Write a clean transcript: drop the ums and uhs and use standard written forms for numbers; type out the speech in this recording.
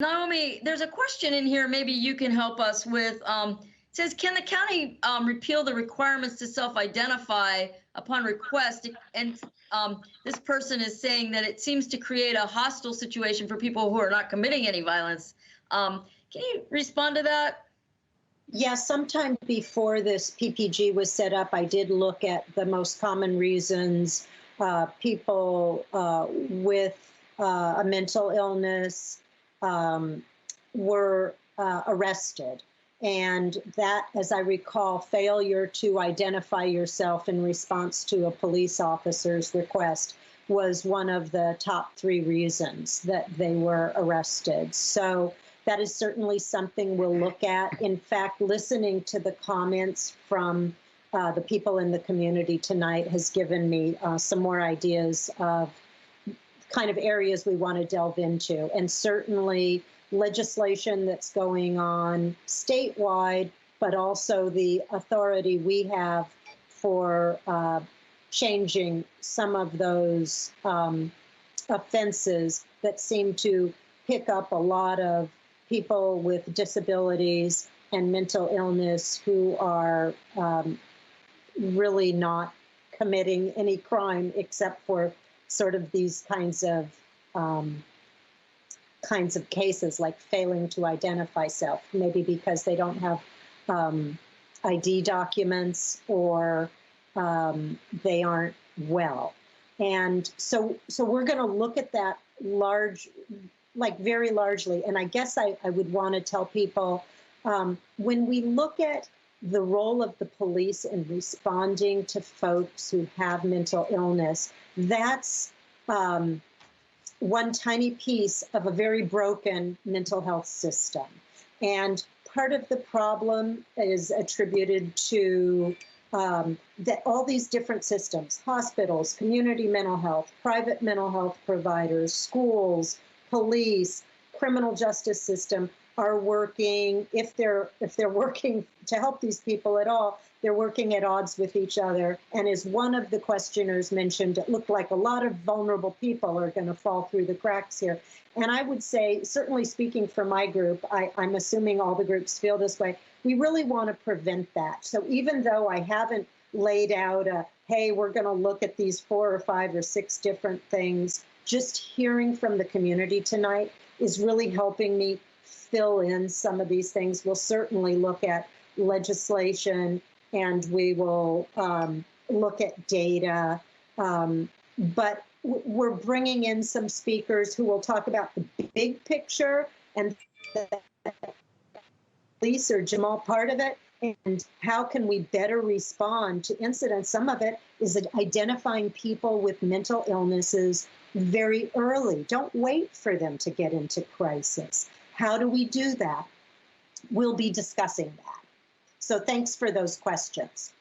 Naomi, there's a question in here maybe you can help us with. It says, can the county repeal the requirements to self-identify upon request? And this person is saying that it seems to create a hostile situation for people who are not committing any violence. Can you respond to that? Yeah, sometime before this PPG was set up, I did look at the most common reasons people with a mental illness were arrested. And that, as I recall, failure to identify yourself in response to a police officer's request was one of the top 3 reasons that they were arrested. So that is certainly something we'll look at. In fact, listening to the comments from the people in the community tonight has given me some more ideas of kind of areas we want to delve into. And certainly legislation that's going on statewide, but also the authority we have for changing some of those offenses that seem to pick up a lot of people with disabilities and mental illness who are really not committing any crime except for sort of these kinds of cases, like failing to identify self, maybe because they don't have ID documents or they aren't well. And so we're going to look at that very largely. And I guess I would want to tell people, when we look at the role of the police in responding to folks who have mental illness, that's one tiny piece of a very broken mental health system. And part of the problem is attributed to all these different systems: hospitals, community mental health, private mental health providers, schools, police, criminal justice system are working, if they're working to help these people at all, they're working at odds with each other. And as one of the questioners mentioned, it looked like a lot of vulnerable people are going to fall through the cracks here. And I would say, certainly speaking for my group, I'm assuming all the groups feel this way, we really want to prevent that. So even though I haven't laid out hey, we're going to look at these 4 or 5 or 6 different things, just hearing from the community tonight is really helping me fill in some of these things. We'll certainly look at legislation and we will look at data, but we're bringing in some speakers who will talk about the big picture, and police or Jamal part of it, and how can we better respond to incidents. Some of it is identifying people with mental illnesses very early. Don't wait for them to get into crisis. How do we do that? We'll be discussing that. So thanks for those questions.